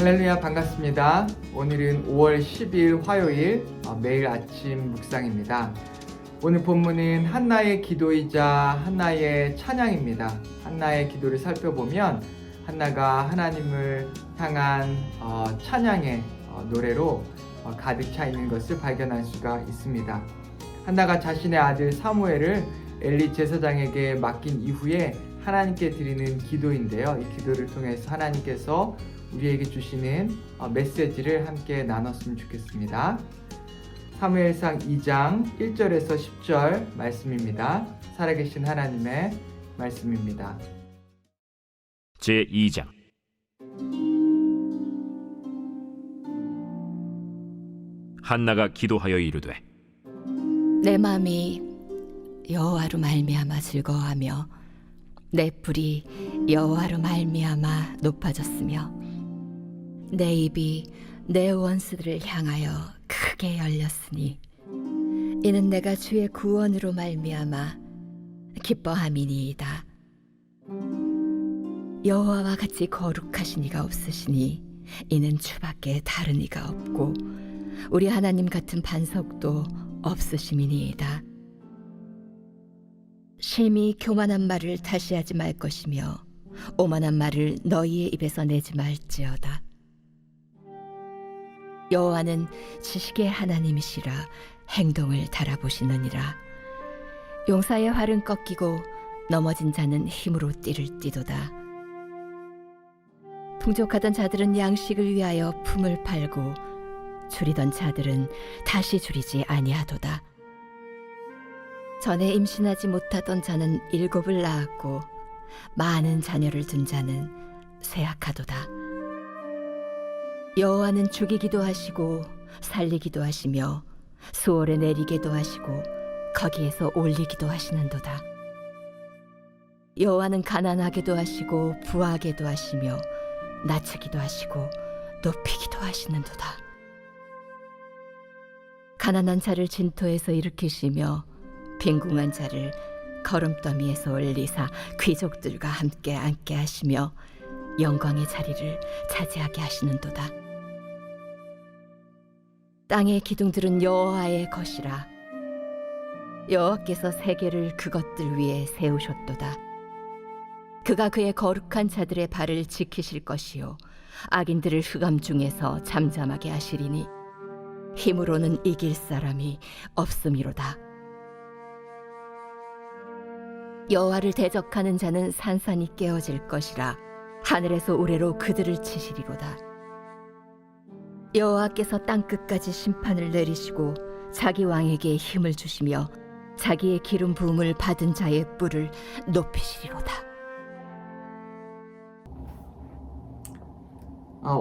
할렐루야, 반갑습니다. 오늘은 5월 10일 화요일 매일 아침 묵상입니다. 오늘 본문은 한나의 기도이자 한나의 찬양입니다. 한나의 기도를 살펴보면 한나가 하나님을 향한 찬양의 노래로 가득 차 있는 것을 발견할 수가 있습니다. 한나가 자신의 아들 사무엘을 엘리 제사장에게 맡긴 이후에 하나님께 드리는 기도인데요. 이 기도를 통해서 하나님께서 우리에게 주시는 메시지를 함께 나눴으면 좋겠습니다. 사무엘상 2장 1절에서 10절 말씀입니다. 살아계신 하나님의 말씀입니다. 제2장. 한나가 기도하여 이르되 내 마음이 여호와로 말미암아 즐거워하며 내 뿔이 여호와로 말미암아 높아졌으며 내 입이 내 원수들을 향하여 크게 열렸으니 이는 내가 주의 구원으로 말미암아 기뻐함이니이다. 여호와와 같이 거룩하신 이가 없으시니 이는 주밖에 다른 이가 없고 우리 하나님 같은 반석도 없으심이니이다. 심히 교만한 말을 다시 하지 말 것이며 오만한 말을 너희의 입에서 내지 말지어다. 여호와는 지식의 하나님이시라 행동을 달아보시느니라. 용사의 활은 꺾이고 넘어진 자는 힘으로 띠를 띠도다. 풍족하던 자들은 양식을 위하여 품을 팔고 줄이던 자들은 다시 줄이지 아니하도다. 전에 임신하지 못하던 자는 7을 낳았고 많은 자녀를 둔 자는 쇠약하도다. 여호와는 죽이기도 하시고 살리기도 하시며 수월에 내리기도 하시고 거기에서 올리기도 하시는도다. 여호와는 가난하게도 하시고 부하게도 하시며 낮추기도 하시고 높이기도 하시는도다. 가난한 자를 진토에서 일으키시며 빈궁한 자를 거름더미에서 올리사 귀족들과 함께 앉게 하시며 영광의 자리를 차지하게 하시는도다. 땅의 기둥들은 여호와의 것이라. 여호와께서 세계를 그것들 위에 세우셨도다. 그가 그의 거룩한 자들의 발을 지키실 것이요 악인들을 흑암 중에서 잠잠하게 하시리니 힘으로는 이길 사람이 없음이로다. 여호와를 대적하는 자는 산산이 깨어질 것이라. 하늘에서 우레로 그들을 치시리로다. 여호와께서 땅끝까지 심판을 내리시고 자기 왕에게 힘을 주시며 자기의 기름 부음을 받은 자의 뿔을 높이시리로다.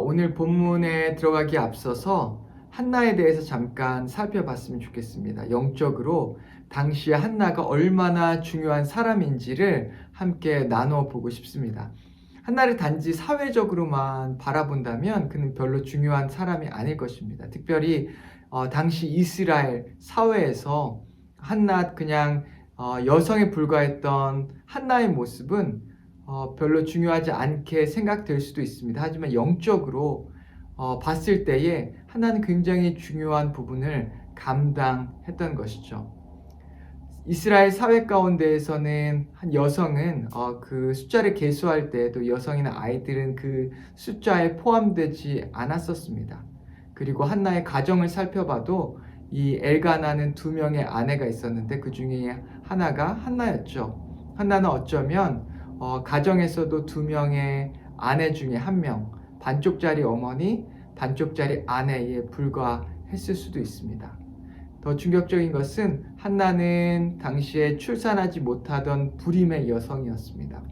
오늘 본문에 들어가기 앞서서 한나에 대해서 잠깐 살펴봤으면 좋겠습니다. 영적으로 당시에 한나가 얼마나 중요한 사람인지를 함께 나눠 보고 싶습니다. 한나를 단지 사회적으로만 바라본다면 그는 별로 중요한 사람이 아닐 것입니다. 특별히 당시 이스라엘 사회에서 한나 그냥 여성에 불과했던 한나의 모습은 별로 중요하지 않게 생각될 수도 있습니다. 하지만 영적으로 봤을 때에 한나는 굉장히 중요한 부분을 감당했던 것이죠. 이스라엘 사회 가운데에서는 한 여성은 그 숫자를 계수할 때 또 여성이나 아이들은 그 숫자에 포함되지 않았었습니다. 그리고 한나의 가정을 살펴봐도 이 엘가나는 2명의 아내가 있었는데 그 중에 하나가 한나였죠. 한나는 어쩌면 가정에서도 2명의 아내 중에 1명, 반쪽짜리 어머니, 반쪽짜리 아내에 불과했을 수도 있습니다. 더 충격적인 것은 한나는 당시에 출산하지 못하던 불임의 여성이었습니다.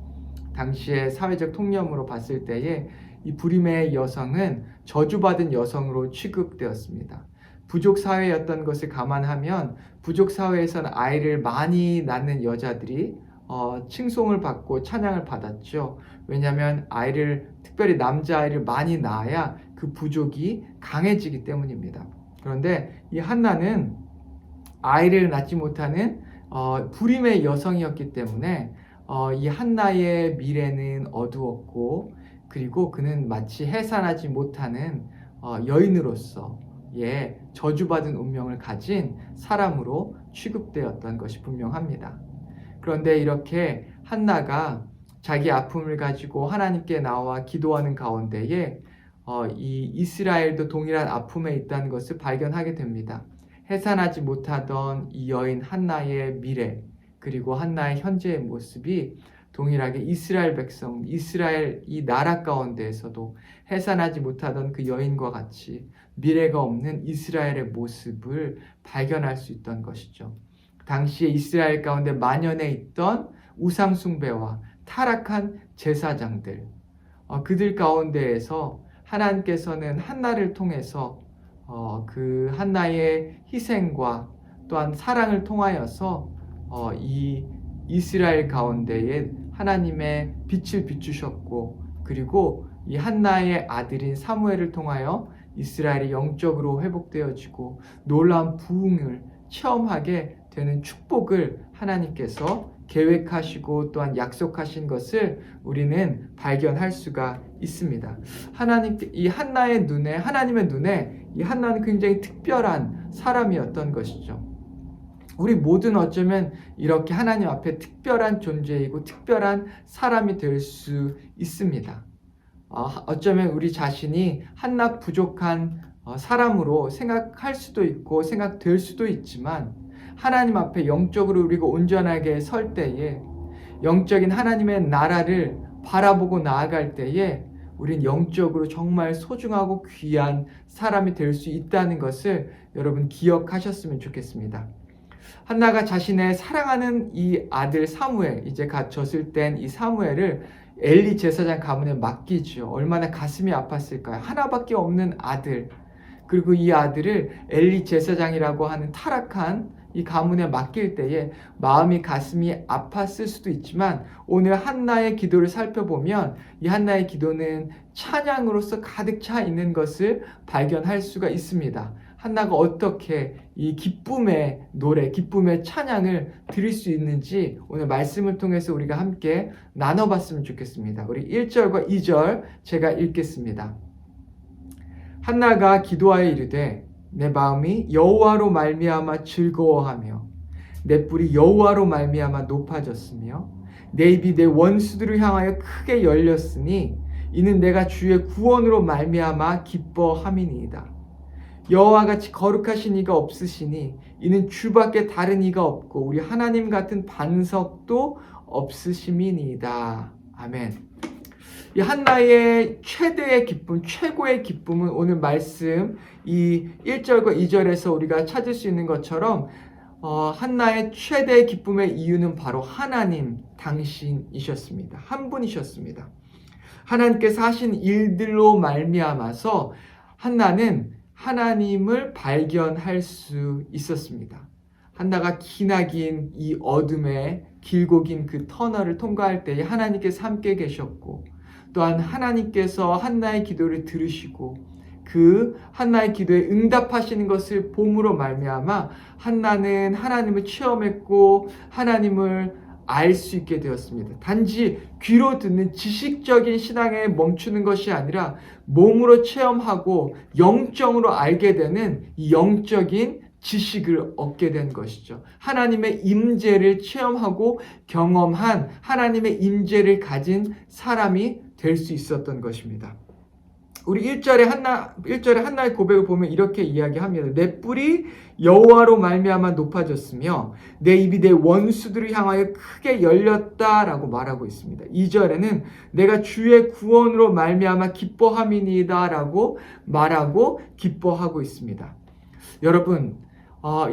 당시의 사회적 통념으로 봤을 때에 이 불임의 여성은 저주받은 여성으로 취급되었습니다. 부족 사회였던 것을 감안하면 부족 사회에서는 아이를 많이 낳는 여자들이 칭송을 받고 찬양을 받았죠. 왜냐하면 특별히 남자아이를 많이 낳아야 그 부족이 강해지기 때문입니다. 그런데 이 한나는 아이를 낳지 못하는 불임의 여성이었기 때문에 이 한나의 미래는 어두웠고 그리고 그는 마치 해산하지 못하는 여인으로서의 저주받은 운명을 가진 사람으로 취급되었던 것이 분명합니다. 그런데 이렇게 한나가 자기 아픔을 가지고 하나님께 나와 기도하는 가운데에 이 이스라엘도 동일한 아픔에 있다는 것을 발견하게 됩니다. 해산하지 못하던 이 여인 한나의 미래, 그리고 한나의 현재의 모습이 동일하게 이스라엘 백성, 이스라엘 이 나라 가운데에서도 해산하지 못하던 그 여인과 같이 미래가 없는 이스라엘의 모습을 발견할 수 있던 것이죠. 당시에 이스라엘 가운데 만연해 있던 우상 숭배와 타락한 제사장들, 그들 가운데에서 하나님께서는 한나를 통해서 그 한나의 희생과 또한 사랑을 통하여서 이 이스라엘 가운데에 하나님의 빛을 비추셨고, 그리고 이 한나의 아들인 사무엘을 통하여 이스라엘이 영적으로 회복되어지고 놀라운 부흥을 체험하게 되는 축복을 하나님께서 계획하시고 또한 약속하신 것을 우리는 발견할 수가 있습니다. 이 한나의 눈에, 하나님의 눈에 이 한나는 굉장히 특별한 사람이었던 것이죠. 우리 모두는 어쩌면 이렇게 하나님 앞에 특별한 존재이고 특별한 사람이 될 수 있습니다. 어쩌면 우리 자신이 한낱 부족한 사람으로 생각할 수도 있고 생각될 수도 있지만, 하나님 앞에 영적으로 우리가 온전하게 설 때에, 영적인 하나님의 나라를 바라보고 나아갈 때에 우린 영적으로 정말 소중하고 귀한 사람이 될 수 있다는 것을 여러분 기억하셨으면 좋겠습니다. 한나가 자신의 사랑하는 이 아들 사무엘, 이제 갓 젖을 땐 이 사무엘을 엘리 제사장 가문에 맡기죠. 얼마나 가슴이 아팠을까요? 하나밖에 없는 아들, 그리고 이 아들을 엘리 제사장이라고 하는 타락한 이 가문에 맡길 때에 마음이 가슴이 아팠을 수도 있지만, 오늘 한나의 기도를 살펴보면 이 한나의 기도는 찬양으로서 가득 차 있는 것을 발견할 수가 있습니다. 한나가 어떻게 이 기쁨의 노래, 기쁨의 찬양을 드릴 수 있는지 오늘 말씀을 통해서 우리가 함께 나눠봤으면 좋겠습니다. 우리 1절과 2절 제가 읽겠습니다. 한나가 기도하여 이르되 내 마음이 여호와로 말미암아 즐거워하며 내 뿔이 여호와로 말미암아 높아졌으며 내 입이 내 원수들을 향하여 크게 열렸으니 이는 내가 주의 구원으로 말미암아 기뻐함이니이다. 여호와같이 거룩하신 이가 없으시니 이는 주밖에 다른 이가 없고 우리 하나님 같은 반석도 없으심이니이다. 아멘. 이 한나의 최대의 기쁨, 최고의 기쁨은 오늘 말씀 이 1절과 2절에서 우리가 찾을 수 있는 것처럼 한나의 최대의 기쁨의 이유는 바로 하나님 당신이셨습니다. 한 분이셨습니다. 하나님께서 하신 일들로 말미암아서 한나는 하나님을 발견할 수 있었습니다. 한나가 기나긴 이 어둠의 길고 긴 그 터널을 통과할 때에 하나님께서 함께 계셨고, 또한 하나님께서 한나의 기도를 들으시고 그 한나의 기도에 응답하시는 것을 봄으로 말미암아 한나는 하나님을 체험했고 하나님을 알 수 있게 되었습니다. 단지 귀로 듣는 지식적인 신앙에 멈추는 것이 아니라 몸으로 체험하고 영적으로 알게 되는 이 영적인 지식을 얻게 된 것이죠. 하나님의 임재를 체험하고 경험한 하나님의 임재를 가진 사람이 될 수 있었던 것입니다. 우리 1절에 한나의 고백을 보면 이렇게 이야기합니다. 내 뿔이 여호와로 말미암아 높아졌으며 내 입이 내 원수들을 향하여 크게 열렸다라고 말하고 있습니다. 2절에는 내가 주의 구원으로 말미암아 기뻐함이니이다라고 말하고 기뻐하고 있습니다. 여러분,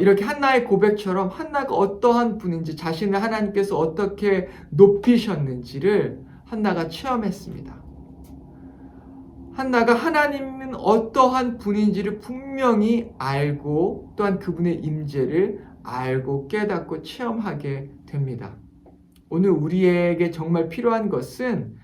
이렇게 한나의 고백처럼 한나가 어떠한 분인지, 자신을 하나님께서 어떻게 높이셨는지를 한나가 체험했습니다. 한나가 하나님은 어떠한 분인지를 분명히 알고 또한 그분의 임재를 알고 깨닫고 체험하게 됩니다. 오늘 우리에게 정말 필요한 것은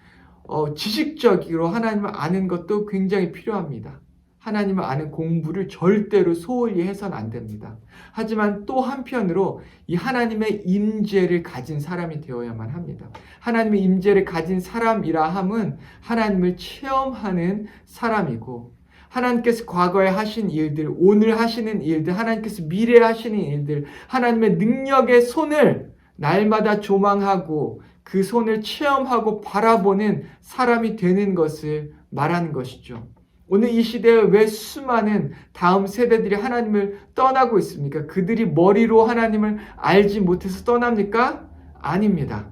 지식적으로 하나님을 아는 것도 굉장히 필요합니다. 하나님을 아는 공부를 절대로 소홀히 해서는 안 됩니다. 하지만 또 한편으로 이 하나님의 임재를 가진 사람이 되어야만 합니다. 하나님의 임재를 가진 사람이라 함은 하나님을 체험하는 사람이고, 하나님께서 과거에 하신 일들, 오늘 하시는 일들, 하나님께서 미래에 하시는 일들, 하나님의 능력의 손을 날마다 조망하고 그 손을 체험하고 바라보는 사람이 되는 것을 말하는 것이죠. 오늘 이 시대에 왜 수많은 다음 세대들이 하나님을 떠나고 있습니까? 그들이 머리로 하나님을 알지 못해서 떠납니까? 아닙니다.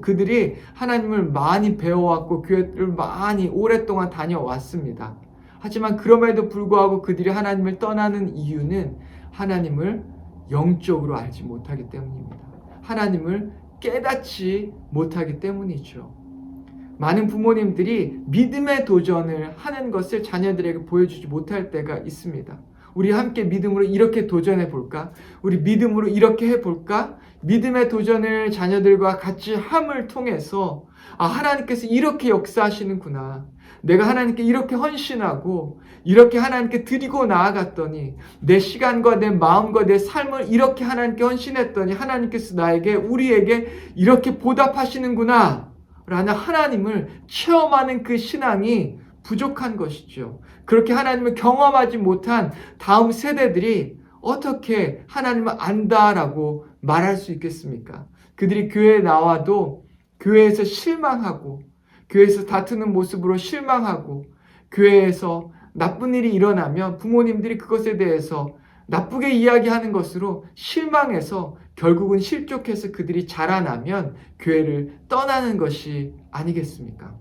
그들이 하나님을 많이 배워왔고 교회를 많이 오랫동안 다녀왔습니다. 하지만 그럼에도 불구하고 그들이 하나님을 떠나는 이유는 하나님을 영적으로 알지 못하기 때문입니다. 하나님을 깨닫지 못하기 때문이죠. 많은 부모님들이 믿음의 도전을 하는 것을 자녀들에게 보여주지 못할 때가 있습니다. 우리 함께 믿음으로 이렇게 도전해 볼까? 우리 믿음으로 이렇게 해 볼까? 믿음의 도전을 자녀들과 같이 함을 통해서 하나님께서 이렇게 역사하시는구나. 내가 하나님께 이렇게 헌신하고 이렇게 하나님께 드리고 나아갔더니 내 시간과 내 마음과 내 삶을 이렇게 하나님께 헌신했더니 하나님께서 우리에게 이렇게 보답하시는구나 라는 하나님을 체험하는 그 신앙이 부족한 것이죠. 그렇게 하나님을 경험하지 못한 다음 세대들이 어떻게 하나님을 안다라고 말할 수 있겠습니까? 그들이 교회에 나와도 교회에서 실망하고, 교회에서 다투는 모습으로 실망하고, 교회에서 나쁜 일이 일어나면 부모님들이 그것에 대해서 나쁘게 이야기하는 것으로 실망해서 결국은 실족해서 그들이 자라나면 교회를 떠나는 것이 아니겠습니까?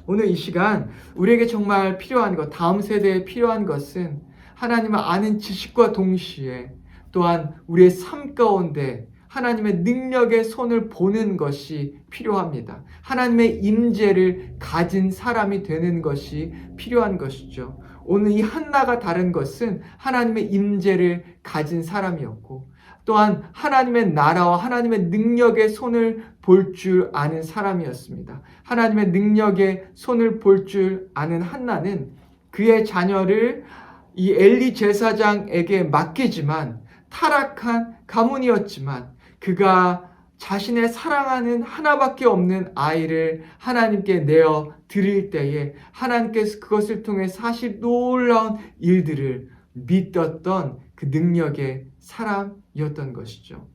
오늘 이 시간 우리에게 정말 필요한 것, 다음 세대에 필요한 것은 하나님을 아는 지식과 동시에 또한 우리의 삶 가운데 하나님의 능력의 손을 보는 것이 필요합니다. 하나님의 임재를 가진 사람이 되는 것이 필요한 것이죠. 오늘 이 한나가 다른 것은 하나님의 임재를 가진 사람이었고, 또한 하나님의 나라와 하나님의 능력의 손을 볼 줄 아는 사람이었습니다. 하나님의 능력의 손을 볼 줄 아는 한나는 그의 자녀를 이 엘리 제사장에게 맡기지만, 타락한 가문이었지만 그가 자신의 사랑하는 하나밖에 없는 아이를 하나님께 내어 드릴 때에 하나님께서 그것을 통해 사실 놀라운 일들을 믿었던 그 능력의 사람이었던 것이죠.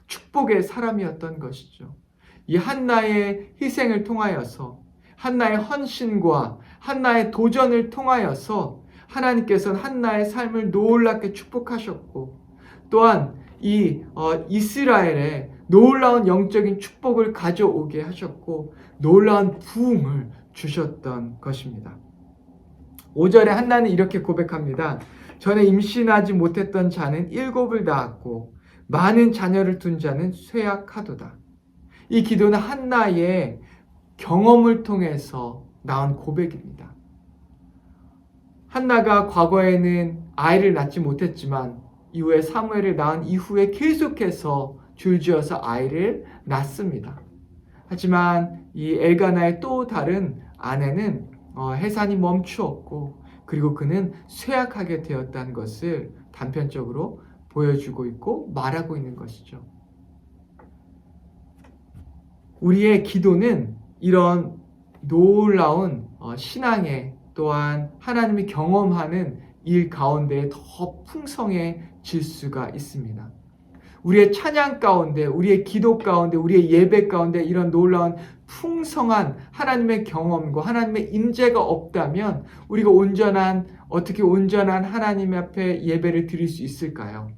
축복의 사람이었던 것이죠. 이 한나의 희생을 통하여서, 한나의 헌신과 한나의 도전을 통하여서 하나님께서는 한나의 삶을 놀랍게 축복하셨고, 또한 이 이스라엘에 놀라운 영적인 축복을 가져오게 하셨고 놀라운 부흥을 주셨던 것입니다. 5절에 한나는 이렇게 고백합니다. 전에 임신하지 못했던 자는 7을 낳았고 많은 자녀를 둔 자는 쇠약하도다. 이 기도는 한나의 경험을 통해서 나온 고백입니다. 한나가 과거에는 아이를 낳지 못했지만 이후에 사무엘을 낳은 이후에 계속해서 줄지어서 아이를 낳습니다. 하지만 이 엘가나의 또 다른 아내는 해산이 멈추었고, 그리고 그는 쇠약하게 되었다는 것을 단편적으로 보여주고 있고 말하고 있는 것이죠. 우리의 기도는 이런 놀라운 신앙의, 또한 하나님이 경험하는 일 가운데 더 풍성해질 수가 있습니다. 우리의 찬양 가운데, 우리의 기도 가운데, 우리의 예배 가운데 이런 놀라운 풍성한 하나님의 경험과 하나님의 임재가 없다면 우리가 어떻게 온전한 하나님 앞에 예배를 드릴 수 있을까요?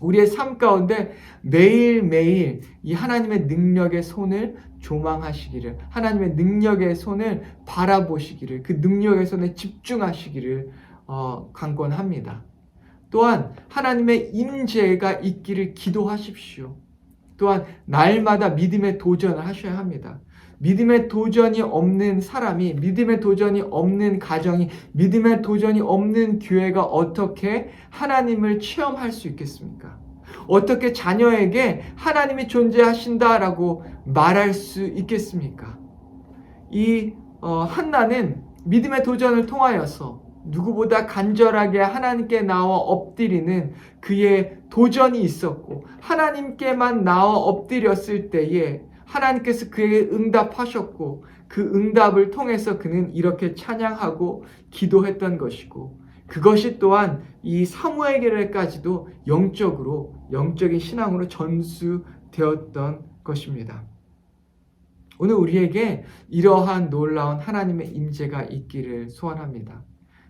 우리의 삶 가운데 매일매일 이 하나님의 능력의 손을 조망하시기를, 하나님의 능력의 손을 바라보시기를, 그 능력의 손에 집중하시기를 강권합니다. 또한 하나님의 임재가 있기를 기도하십시오. 또한 날마다 믿음의 도전을 하셔야 합니다. 믿음의 도전이 없는 사람이, 믿음의 도전이 없는 가정이, 믿음의 도전이 없는 교회가 어떻게 하나님을 체험할 수 있겠습니까? 어떻게 자녀에게 하나님이 존재하신다라고 말할 수 있겠습니까? 이 한나는 믿음의 도전을 통하여서 누구보다 간절하게 하나님께 나와 엎드리는 그의 도전이 있었고, 하나님께만 나와 엎드렸을 때에 하나님께서 그에게 응답하셨고, 그 응답을 통해서 그는 이렇게 찬양하고 기도했던 것이고, 그것이 또한 이 사무엘에게까지도 영적인 신앙으로 전수되었던 것입니다. 오늘 우리에게 이러한 놀라운 하나님의 임재가 있기를 소원합니다.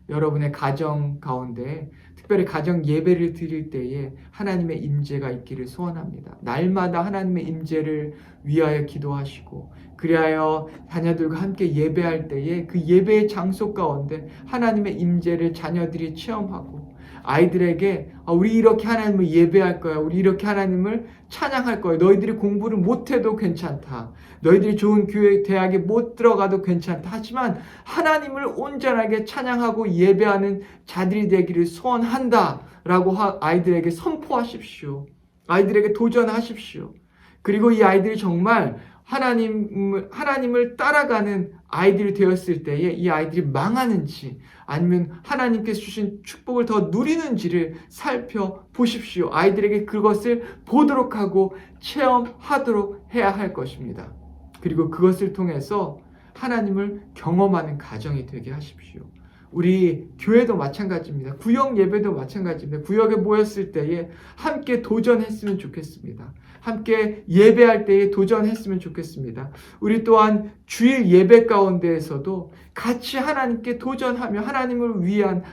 여러분의 가정 가운데 특별히 가정 예배를 드릴 때에 하나님의 임재가 있기를 소원합니다. 날마다 하나님의 임재를 위하여 기도하시고, 그리하여 자녀들과 함께 예배할 때에 그 예배의 장소 가운데 하나님의 임재를 자녀들이 체험하고, 아이들에게 우리 이렇게 하나님을 예배할 거야, 우리 이렇게 하나님을 찬양할 거야, 너희들이 공부를 못해도 괜찮다, 너희들이 좋은 교회 대학에 못 들어가도 괜찮다, 하지만 하나님을 온전하게 찬양하고 예배하는 자들이 되기를 소원한다 라고 아이들에게 선포하십시오. 아이들에게 도전하십시오. 그리고 이 아이들이 정말 하나님을 따라가는 아이들이 되었을 때에 이 아이들이 망하는지 아니면 하나님께서 주신 축복을 더 누리는지를 살펴보십시오. 아이들에게 그것을 보도록 하고 체험하도록 해야 할 것입니다. 그리고 그것을 통해서 하나님을 경험하는 가정이 되게 하십시오. 우리 교회도 마찬가지입니다. 구역 예배도 마찬가지입니다. 구역에 모였을 때에 함께 도전했으면 좋겠습니다. 함께 예배할 때에 도전했으면 좋겠습니다. 우리 또한 주일 예배 가운데에서도 같이 하나님께 도전하며 하나님을 위한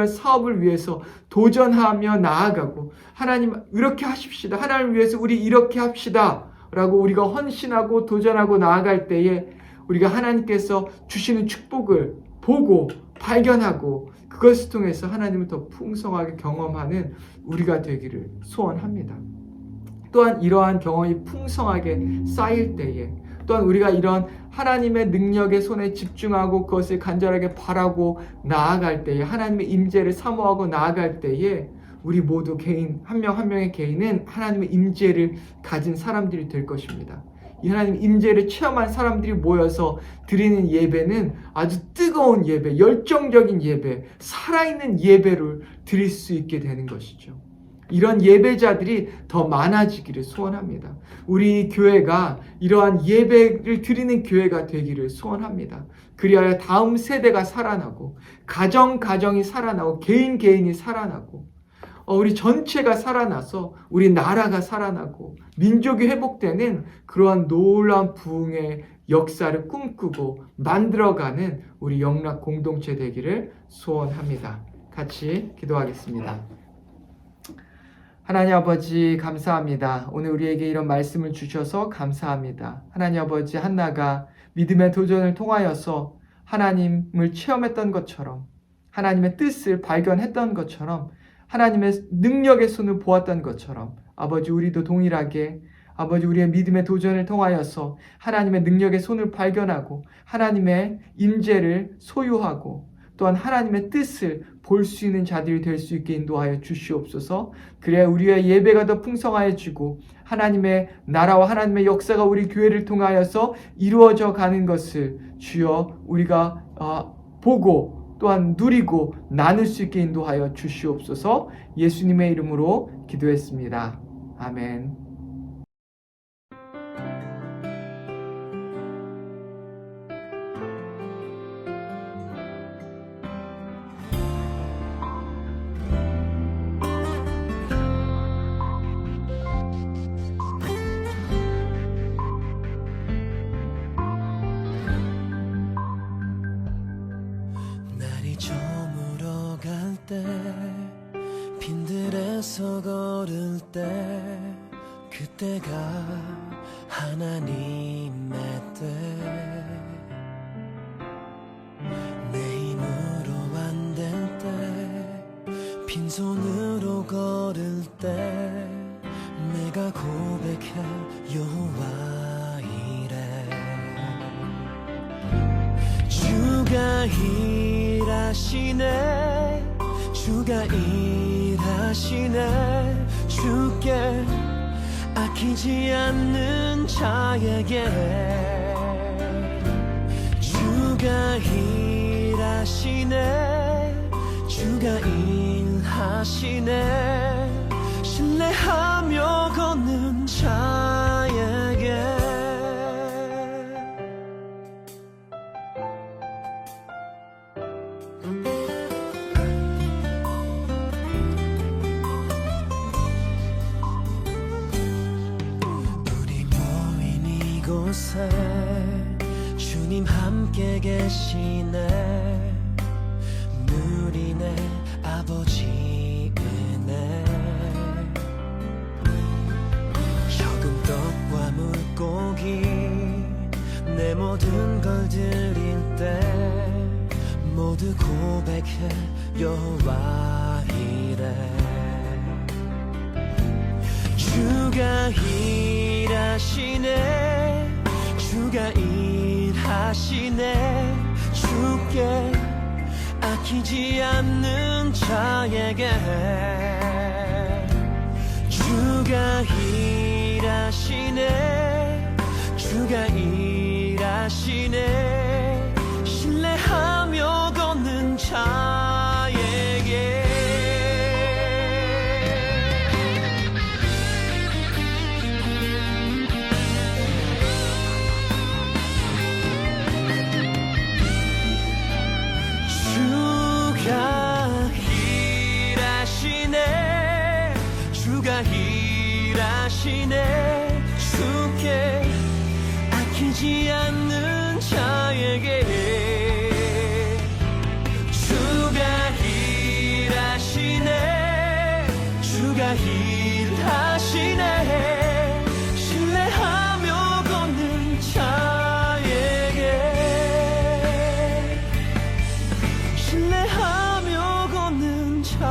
사업을 위해서 도전하며 나아가고, 하나님 이렇게 하십시다, 하나님을 위해서 우리 이렇게 합시다 라고 우리가 헌신하고 도전하고 나아갈 때에 우리가 하나님께서 주시는 축복을 보고 발견하고 그것을 통해서 하나님을 더 풍성하게 경험하는 우리가 되기를 소원합니다. 또한 이러한 경험이 풍성하게 쌓일 때에, 또한 우리가 이런 하나님의 능력의 손에 집중하고 그것을 간절하게 바라고 나아갈 때에, 하나님의 임재를 사모하고 나아갈 때에 우리 모두 개인 한 명 한 명의 개인은 하나님의 임재를 가진 사람들이 될 것입니다. 이 하나님 임재를 체험한 사람들이 모여서 드리는 예배는 아주 뜨거운 예배, 열정적인 예배, 살아있는 예배를 드릴 수 있게 되는 것이죠. 이런 예배자들이 더 많아지기를 소원합니다. 우리 교회가 이러한 예배를 드리는 교회가 되기를 소원합니다. 그리하여 다음 세대가 살아나고, 가정이 살아나고, 개인이 살아나고, 우리 전체가 살아나서 우리 나라가 살아나고 민족이 회복되는 그러한 놀라운 부흥의 역사를 꿈꾸고 만들어가는 우리 영락 공동체 되기를 소원합니다. 같이 기도하겠습니다. 하나님 아버지 감사합니다. 오늘 우리에게 이런 말씀을 주셔서 감사합니다. 하나님 아버지, 한나가 믿음의 도전을 통하여서 하나님을 체험했던 것처럼, 하나님의 뜻을 발견했던 것처럼, 하나님의 능력의 손을 보았던 것처럼, 아버지 우리도 동일하게 아버지 우리의 믿음의 도전을 통하여서 하나님의 능력의 손을 발견하고 하나님의 임재를 소유하고 또한 하나님의 뜻을 볼 수 있는 자들이 될 수 있게 인도하여 주시옵소서. 그래야 우리의 예배가 더 풍성해지고 하나님의 나라와 하나님의 역사가 우리 교회를 통하여서 이루어져 가는 것을 주여 우리가 보고 또한 누리고 나눌 수 있게 인도하여 주시옵소서. 예수님의 이름으로 기도했습니다. 아멘. 빈들에서 걸을 때 그때가 하나님의 때, 내 힘으로 안 될 때 빈손으로 걸을 때 내가 고백해 여호와 이래. 주가 일하시네, 주가 일하시네, 주께 아끼지 않는 자에게 주가 주가 일하시네 주가 일하시네 신뢰하며 걷는 자에게 우리 모인 이곳에 주님 함께 계시네 누리네 아버지 은혜 적은 떡과 물고기 내 모든 걸 드릴 때 모두 고백해 여호와 이래 주가 일하시네 주가 일하시네 주께 아끼지 않는 자에게 주가 일하시네 주가 일하시네 신뢰하며 걷는 자에게 주가 일하시네 주가 일하시네 주께 아끼지 않는 자에게 주가 일하시네 주가 일하시네 신뢰하며 걷는 자에게 신뢰하며 걷는 자에게